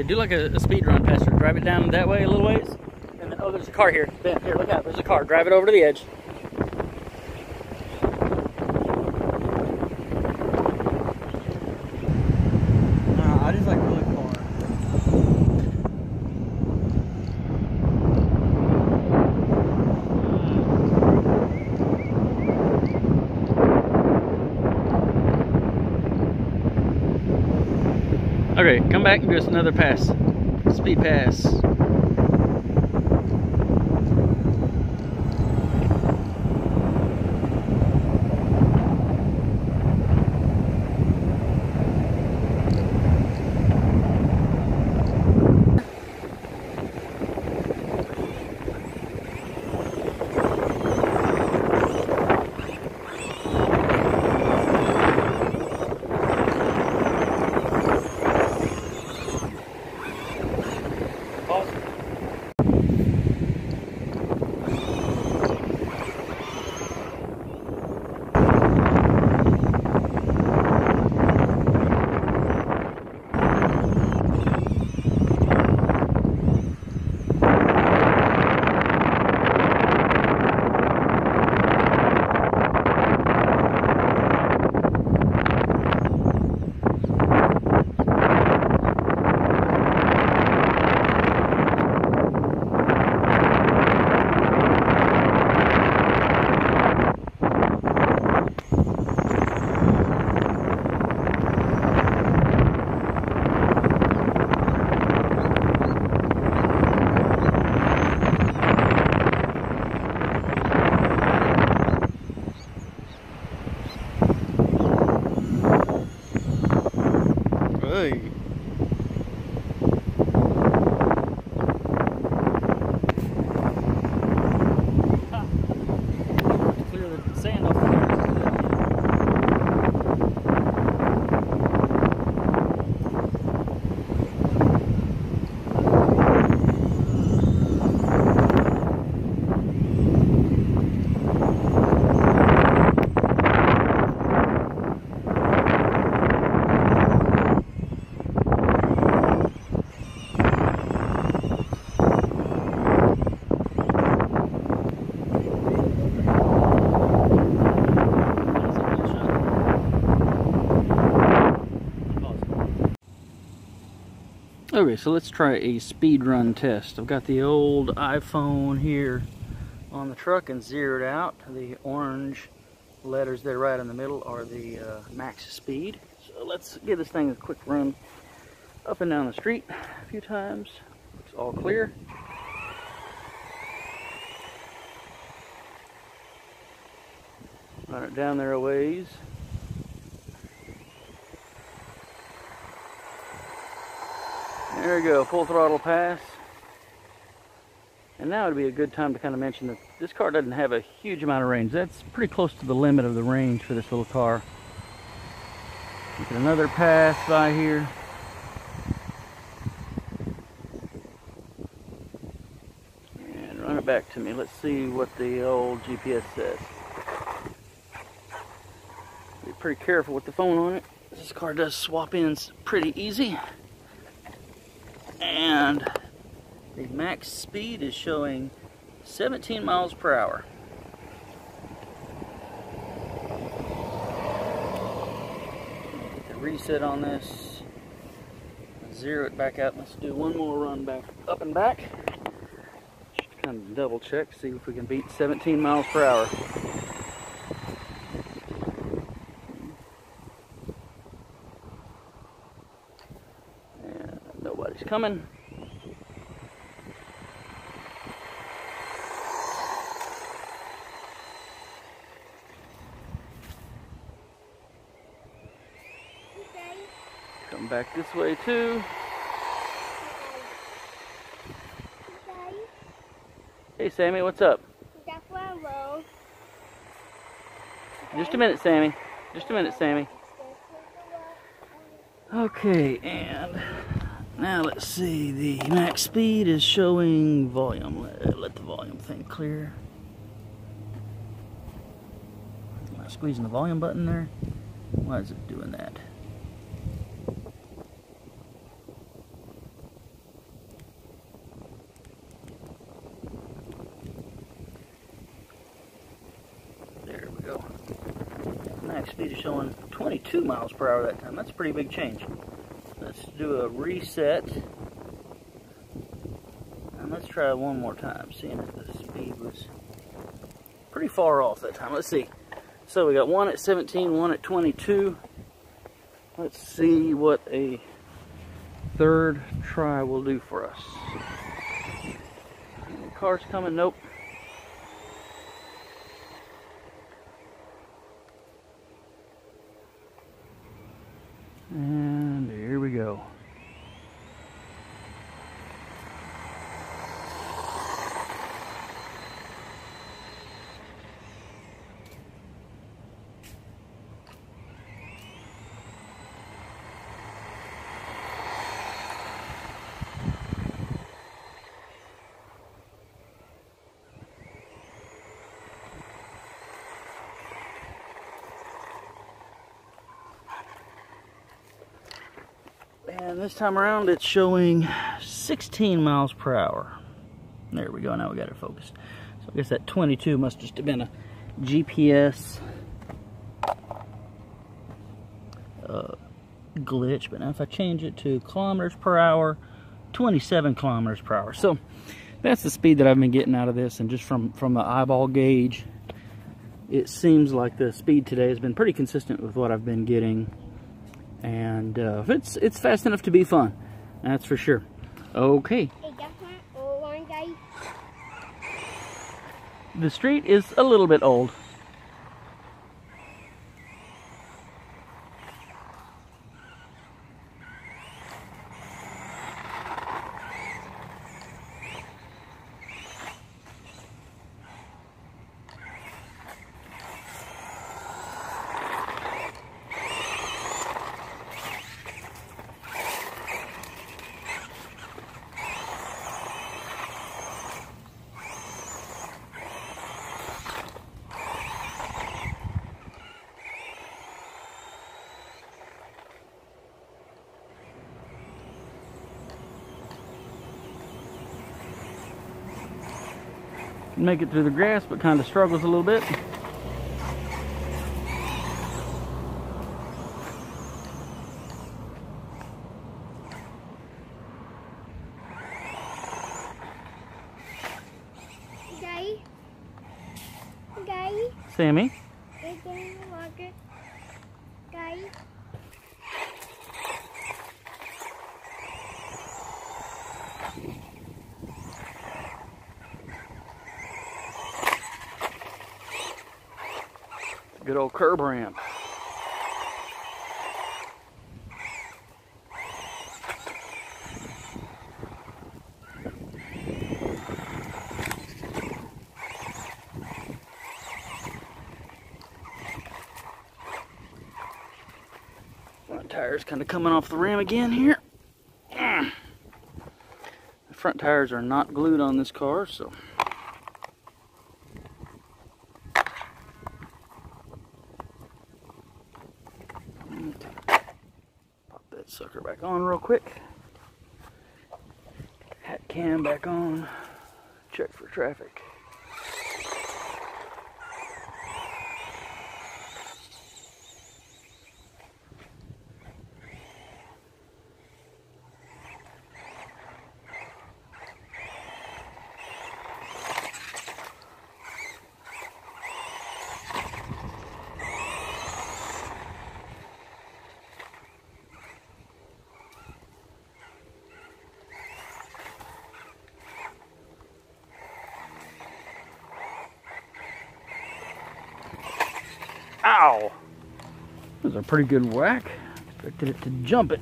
do like a speed run test. Drive it down that way a little ways. And then, oh, there's a car here. Ben, here, look out. There's a car. Drive it over to the edge. I just like really far. Okay, come back and give us another pass. Speed pass. Hey. Clear the sand off the here. Okay, so let's try a speed run test. I've got the old iPhone here on the truck and zeroed out. The orange letters there right in the middle are the max speed. So let's give this thing a quick run up and down the street a few times. Looks all clear. Run it down there a ways. There we go, full throttle pass. And now would be a good time to kind of mention that this car doesn't have a huge amount of range. That's pretty close to the limit of the range for this little car. Look at another pass by here. And run it back to me. Let's see what the old GPS says. Be pretty careful with the phone on it. This car does swap ins pretty easy. And the max speed is showing 17 miles per hour. Get the reset on this. Zero it back out. Let's do one more run back up and back. Just kind of double check, see if we can beat 17 miles per hour. And nobody's coming. Come back this way too. Hey Sammy, what's up? Just a minute, Sammy. Just a minute, Sammy. Okay, and now let's see. The max speed is showing volume. Let the volume thing clear. Am I squeezing the volume button there? Why is it doing that? speed is showing 22 miles per hour that time. That's a pretty big change. Let's do a reset. And let's try one more time, seeing if the speed was pretty far off that time. Let's see. So we got one at 17, one at 22. Let's see what a third try will do for us. Any cars coming? Nope. And here we go. And this time around it's showing 16 miles per hour. There we go, now we got it focused. So I guess that 22 must just have been a GPS glitch. But now if I change it to kilometers per hour, 27 kilometers per hour. So that's the speed that I've been getting out of this, and just from the eyeball gauge, it seems like the speed today has been pretty consistent with what I've been getting. And it's fast enough to be fun, that's for sure. Okay. The street is a little bit old. Make it through the grass, but kind of struggles a little bit. Sammy? Good old curb ramp. Front tires kind of coming off the rim again here. The front tires are not glued on this car, so sucker back on real quick. Hat cam back on. Check for traffic. Ow! That was a pretty good whack. Expected it to jump it.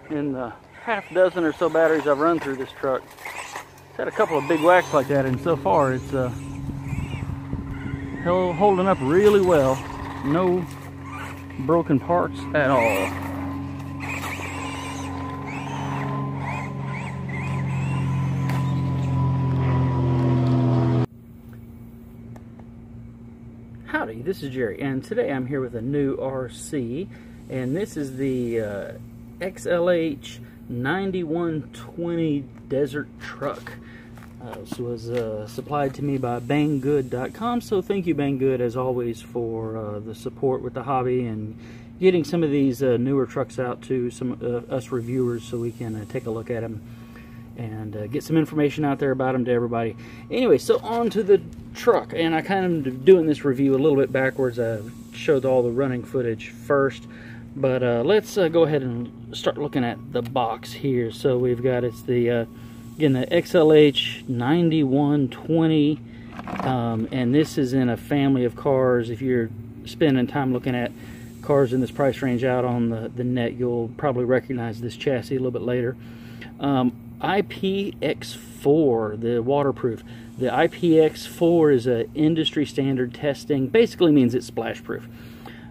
In the half dozen or so batteries I've run through this truck, it's had a couple of big whacks like that, and so far it's holding up really well. No broken parts at all. Howdy, this is Jerry, and today I'm here with a new RC, and this is the XLH 9120 Desert Truck. This was supplied to me by banggood.com, so thank you, Banggood, as always, for the support with the hobby and getting some of these newer trucks out to some us reviewers so we can take a look at them and get some information out there about them to everybody. Anyway, so on to the truck, and I kind of doing this review a little bit backwards. I showed all the running footage first, but let's go ahead and start looking at the box here. So we've got, it's the again, the XLH 9120, and this is in a family of cars. If you're spending time looking at cars in this price range out on the net, you'll probably recognize this chassis a little bit later. IPX4, the waterproof. The IPX4 is a industry standard testing. Basically means it's splash proof.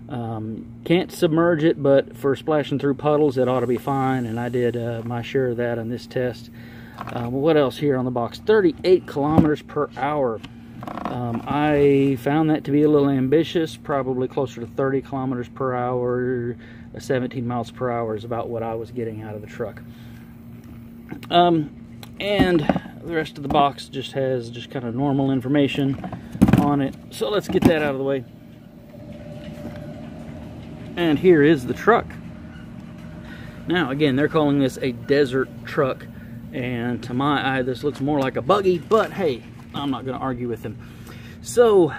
Can't submerge it, but for splashing through puddles it ought to be fine, and I did my share of that on this test. What else here on the box? 38 kilometers per hour. I found that to be a little ambitious, probably closer to 30 kilometers per hour. 17 miles per hour is about what I was getting out of the truck. And the rest of the box just has just kind of normal information on it. So let's get that out of the way. And here is the truck. Now again, they're calling this a desert truck, and to my eye this looks more like a buggy, but hey, I'm not going to argue with them. So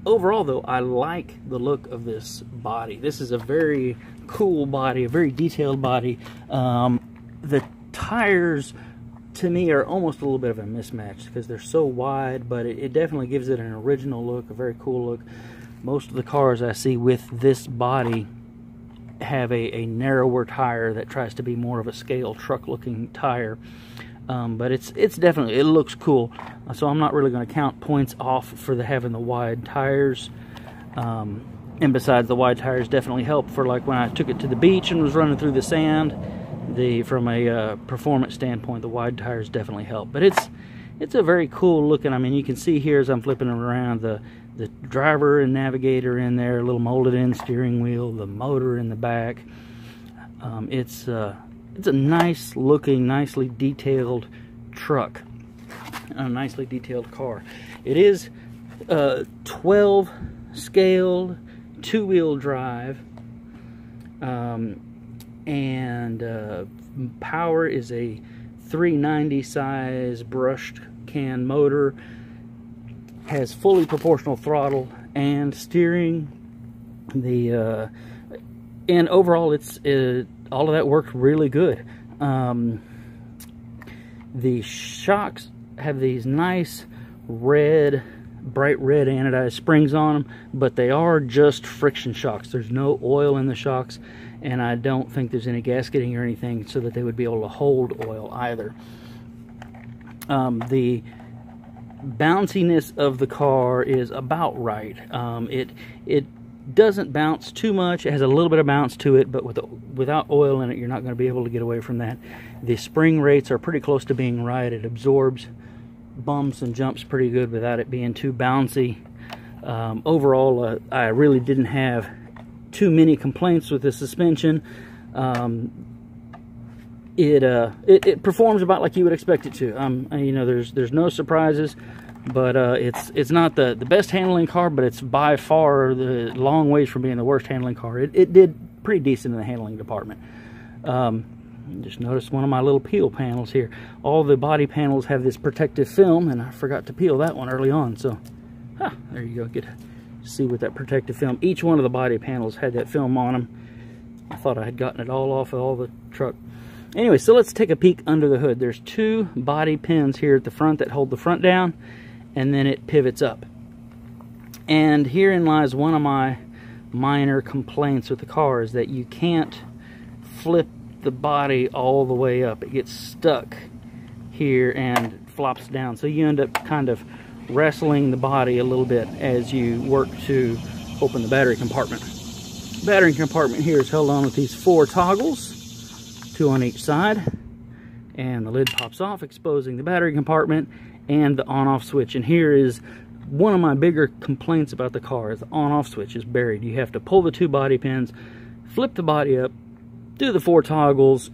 overall though, I like the look of this body. This is a very cool body, a very detailed body. The tires to me are almost a little bit of a mismatch because they're so wide, but it definitely gives it an original look, a very cool look. Most of the cars I see with this body have a narrower tire that tries to be more of a scale truck looking tire, but it's definitely, it looks cool. So I'm not really going to count points off for having the wide tires. And besides, the wide tires definitely help for, like, when I took it to the beach and was running through the sand. From a performance standpoint, the wide tires definitely help. But it's a very cool looking. I mean, you can see here as I'm flipping it around, the driver and navigator in there, a little molded in steering wheel, the motor in the back. It's a nice looking, nicely detailed truck, a nicely detailed car. It is 12 scaled, 2-wheel drive. And power is a 390 size brushed can motor, has fully proportional throttle and steering. And overall it's all of that worked really good. The shocks have these nice red, bright red anodized springs on them, but they are just friction shocks. There's no oil in the shocks, and I don't think there's any gasketing or anything so that they would be able to hold oil either. The bounciness of the car is about right. It doesn't bounce too much. It has a little bit of bounce to it, but without oil in it, you're not going to be able to get away from that. The spring rates are pretty close to being right. It absorbs bumps and jumps pretty good without it being too bouncy. Overall, I really didn't have too many complaints with the suspension. It performs about like you would expect it to. You know, there's no surprises, but it's not the best handling car, but it's by far the long ways from being the worst handling car. It did pretty decent in the handling department. Just noticed one of my little peel panels here. All the body panels have this protective film, and I forgot to peel that one early on, so there you go. Get to see with that protective film. Each one of the body panels had that film on them. I thought I had gotten it all off of all the truck. Anyway, so let's take a peek under the hood. There's 2 body pins here at the front that hold the front down, and then it pivots up. And herein lies one of my minor complaints with the car, is that you can't flip the body all the way up. It gets stuck here and flops down, so you end up kind of wrestling the body a little bit as you work to open the battery compartment. The battery compartment here is held on with these 4 toggles, 2 on each side, and the lid pops off, exposing the battery compartment and the on-off switch. And here is one of my bigger complaints about the car, is the on-off switch is buried. You have to pull the 2 body pins, flip the body up, do the 4 toggles,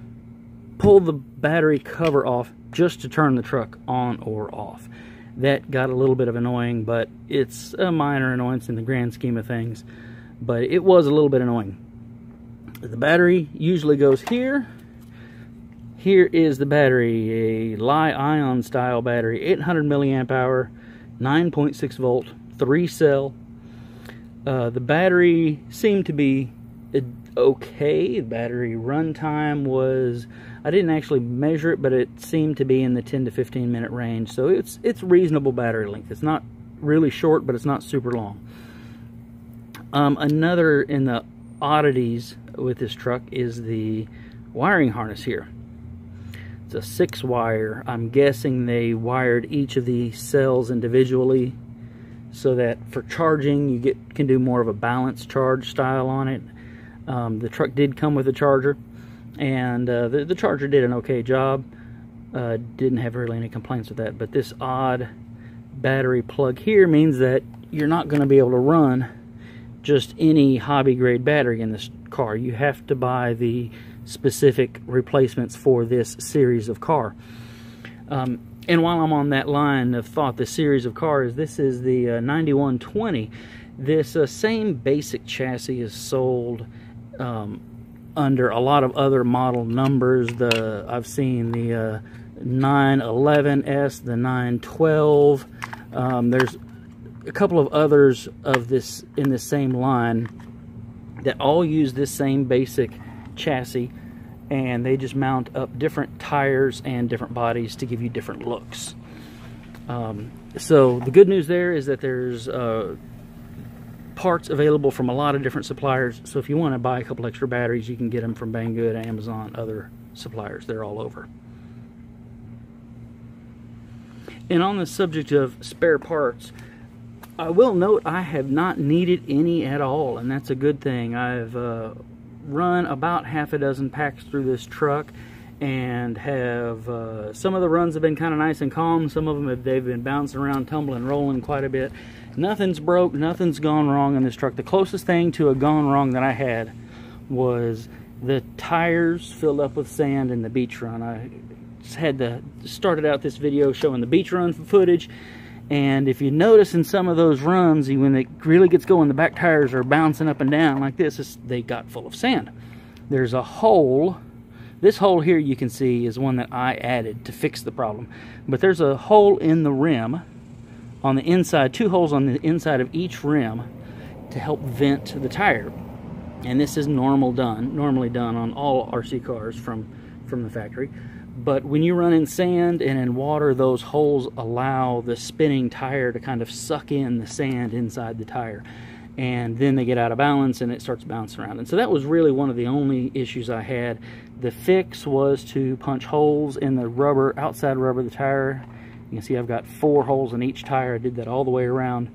pull the battery cover off, just to turn the truck on or off. That got a little bit of annoying, but it's a minor annoyance in the grand scheme of things. But it was a little bit annoying. The battery usually goes here. Here is the battery, a Li-ion style battery, 800 milliamp hour, 9.6 volt, 3-cell. The battery seemed to be okay. The battery runtime was, I didn't actually measure it, but it seemed to be in the 10 to 15 minute range. So it's reasonable battery length. It's not really short, but it's not super long. Another in the oddities with this truck is the wiring harness here. It's a 6-wire. I'm guessing they wired each of the cells individually so that for charging you can do more of a balanced charge style on it. The truck did come with a charger, and the charger did an okay job. Didn't have really any complaints with that, but this odd battery plug here means that you're not going to be able to run just any hobby grade battery in this car. You have to buy the specific replacements for this series of car. And while I'm on that line of thought, the series of cars, this is the 9120. This same basic chassis is sold under a lot of other model numbers. I've seen the 911S, the 912. There's a couple of others of this in the same line that all use this same basic chassis, and they just mount up different tires and different bodies to give you different looks. So the good news there is that there's parts available from a lot of different suppliers. So if you want to buy a couple extra batteries, you can get them from Banggood, Amazon, other suppliers. They're all over. And on the subject of spare parts, I will note I have not needed any at all, and that's a good thing. I've run about half a dozen packs through this truck, and have some of the runs have been kind of nice and calm. Some of them they've been bouncing around, tumbling, rolling quite a bit. Nothing's broke, nothing's gone wrong in this truck. The closest thing to a gone wrong that I had was the tires filled up with sand in the beach run. I just had to started out this video showing the beach run footage, and if you notice in some of those runs, when it really gets going, the back tires are bouncing up and down like this. They got full of sand. There's a hole. This hole here you can see is one that I added to fix the problem. But there's a hole in the rim on the inside, 2 holes on the inside of each rim to help vent the tire. And this is normally done on all RC cars from the factory. But when you run in sand and in water, those holes allow the spinning tire to kind of suck in the sand inside the tire. And then they get out of balance and it starts bouncing around. And so that was really one of the only issues I had. The fix was to punch holes in the rubber, outside rubber of the tire. You can see I've got 4 holes in each tire. I did that all the way around.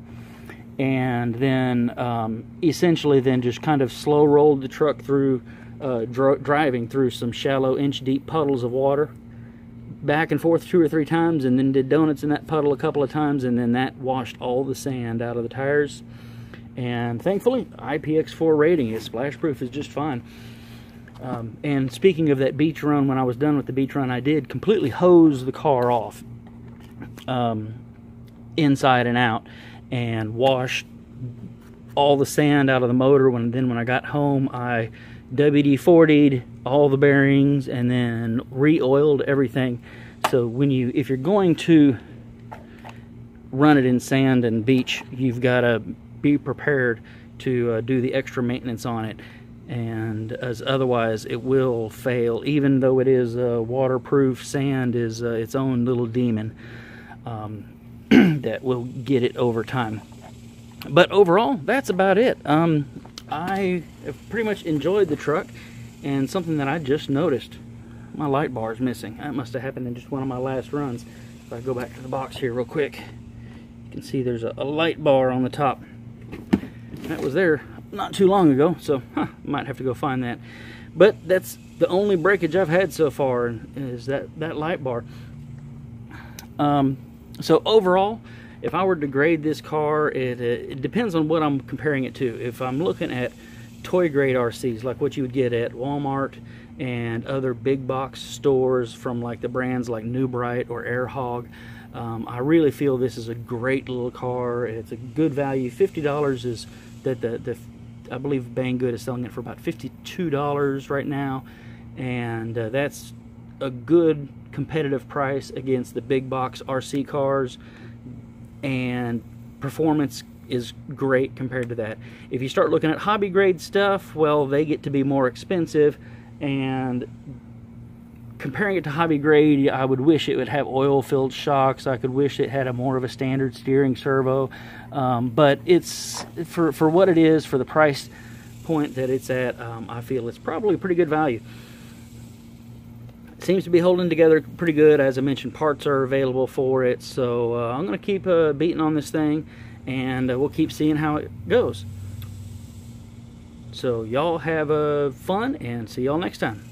And then essentially then just kind of slow rolled the truck through, driving through some shallow inch-deep puddles of water, back and forth 2 or 3 times, and then did donuts in that puddle a couple of times, and then that washed all the sand out of the tires. And thankfully, IPX4 rating is splash proof, is just fine. And speaking of that beach run, when I was done with the beach run, I did completely hose the car off, inside and out, and washed all the sand out of the motor. Then when I got home, I WD-40'd all the bearings and then re-oiled everything. So if you're going to run it in sand and beach, you've got to be prepared to do the extra maintenance on it, and as otherwise it will fail. Even though it is waterproof, sand is its own little demon that will get it over time. But overall, that's about it. I have pretty much enjoyed the truck, and something that I just noticed, my light bar is missing. That must have happened in just one of my last runs. If I go back to the box here real quick, you can see there's a light bar on the top. That was there not too long ago, so might have to go find that. But that's the only breakage I've had so far, is that light bar. So overall, if I were to grade this car, it depends on what I'm comparing it to. If I'm looking at toy grade RCs, like what you would get at Walmart and other big box stores from like the brands like New Bright or Air Hog. I really feel this is a great little car. It's a good value. $50 is that I believe Banggood is selling it for about $52 right now, and that's a good competitive price against the big box RC cars, and performance is great compared to that. If you start looking at hobby grade stuff, well, they get to be more expensive, and comparing it to hobby grade, I would wish it would have oil-filled shocks. I could wish it had more of a standard steering servo, but it's for what it is, for the price point that it's at. I feel it's probably a pretty good value. It seems to be holding together pretty good. As I mentioned, parts are available for it, so I'm going to keep beating on this thing, and we'll keep seeing how it goes. So y'all have fun, and see y'all next time.